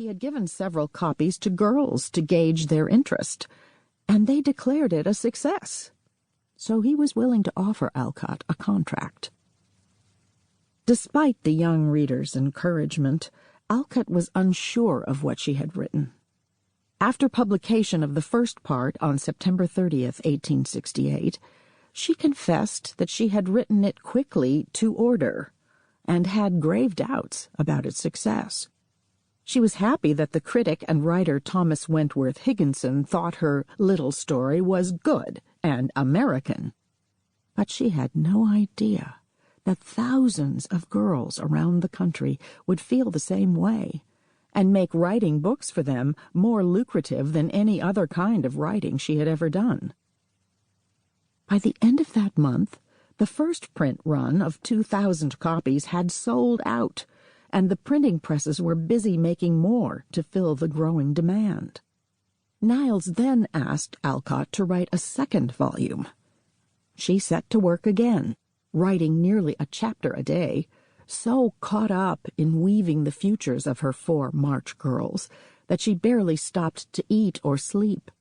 He had given several copies to girls to gauge their interest, and they declared it a success. So he was willing to offer Alcott a contract. Despite the young reader's encouragement, Alcott was unsure of what she had written. After publication of the first part on September 30th, 1868, she confessed that she had written it quickly to order and had grave doubts about its success. She was happy that the critic and writer Thomas Wentworth Higginson thought her little story was good and American. But she had no idea that thousands of girls around the country would feel the same way and make writing books for them more lucrative than any other kind of writing she had ever done. By the end of that month, the first print run of 2,000 copies had sold out, and the printing presses were busy making more to fill the growing demand. Niles then asked Alcott to write a second volume. She set to work again, writing nearly a chapter a day, so caught up in weaving the futures of her 4 March girls that she barely stopped to eat or sleep.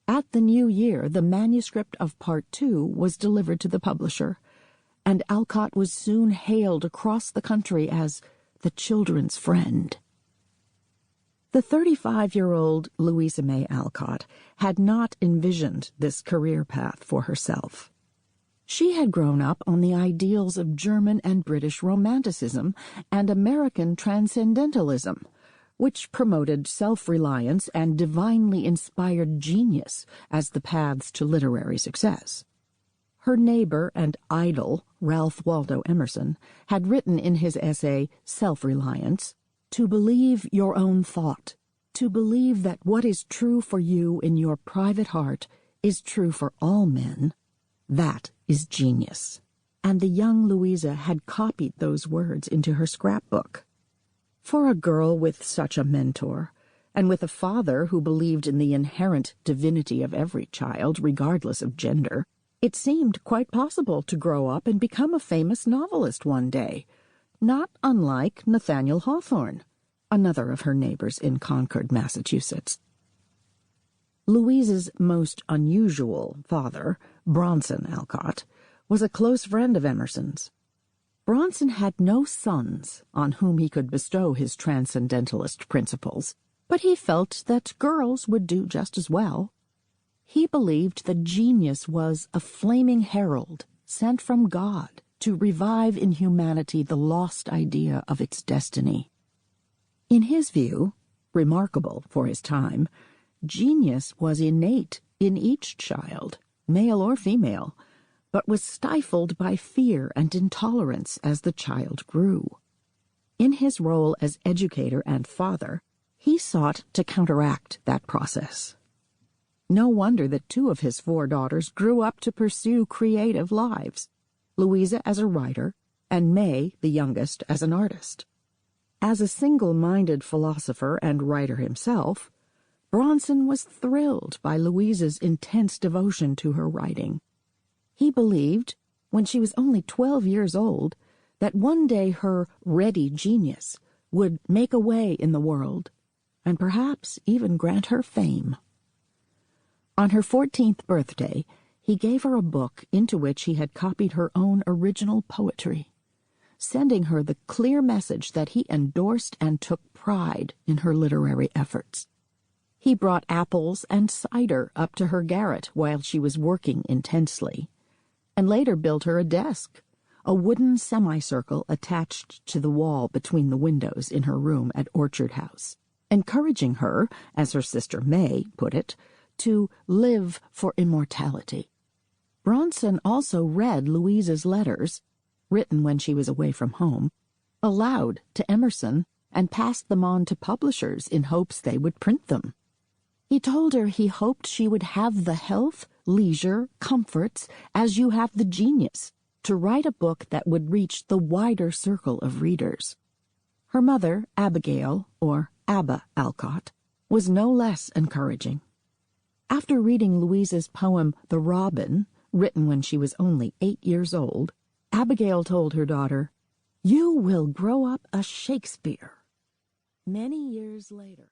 At the new year, the manuscript of Part 2 was delivered to the publisher, and Alcott was soon hailed across the country as the children's friend. The 35-year-old Louisa May Alcott had not envisioned this career path for herself. She had grown up on the ideals of German and British Romanticism and American Transcendentalism, which promoted self-reliance and divinely inspired genius as the paths to literary success. Her neighbor and idol, Ralph Waldo Emerson, had written in his essay, Self-Reliance, to believe your own thought, to believe that what is true for you in your private heart is true for all men, that is genius. And the young Louisa had copied those words into her scrapbook. For a girl with such a mentor, and with a father who believed in the inherent divinity of every child, regardless of gender, it seemed quite possible to grow up and become a famous novelist one day, not unlike Nathaniel Hawthorne, another of her neighbors in Concord, Massachusetts. Louisa's most unusual father, Bronson Alcott, was a close friend of Emerson's. Bronson had no sons on whom he could bestow his transcendentalist principles, but he felt that girls would do just as well. He believed that genius was a flaming herald sent from God to revive in humanity the lost idea of its destiny. In his view, remarkable for his time, genius was innate in each child, male or female, but was stifled by fear and intolerance as the child grew. In his role as educator and father, he sought to counteract that process. No wonder that 2 of his 4 daughters grew up to pursue creative lives, Louisa as a writer, and May, the youngest, as an artist. As a single-minded philosopher and writer himself, Bronson was thrilled by Louisa's intense devotion to her writing. He believed, when she was only 12 years old, that one day her ready genius would make a way in the world, and perhaps even grant her fame. On her 14th birthday, he gave her a book into which he had copied her own original poetry, sending her the clear message that he endorsed and took pride in her literary efforts. He brought apples and cider up to her garret while she was working intensely, and later built her a desk, a wooden semicircle attached to the wall between the windows in her room at Orchard House, encouraging her, as her sister May put it, to live for immortality. Bronson also read Louisa's letters, written when she was away from home, aloud to Emerson and passed them on to publishers in hopes they would print them. He told her he hoped she would have the health, leisure, comforts, as you have the genius, to write a book that would reach the wider circle of readers. Her mother, Abigail, or Abba Alcott, was no less encouraging. After reading Louisa's poem The Robin, written when she was only 8 years old, Abigail told her daughter, "You will grow up a Shakespeare." Many years later,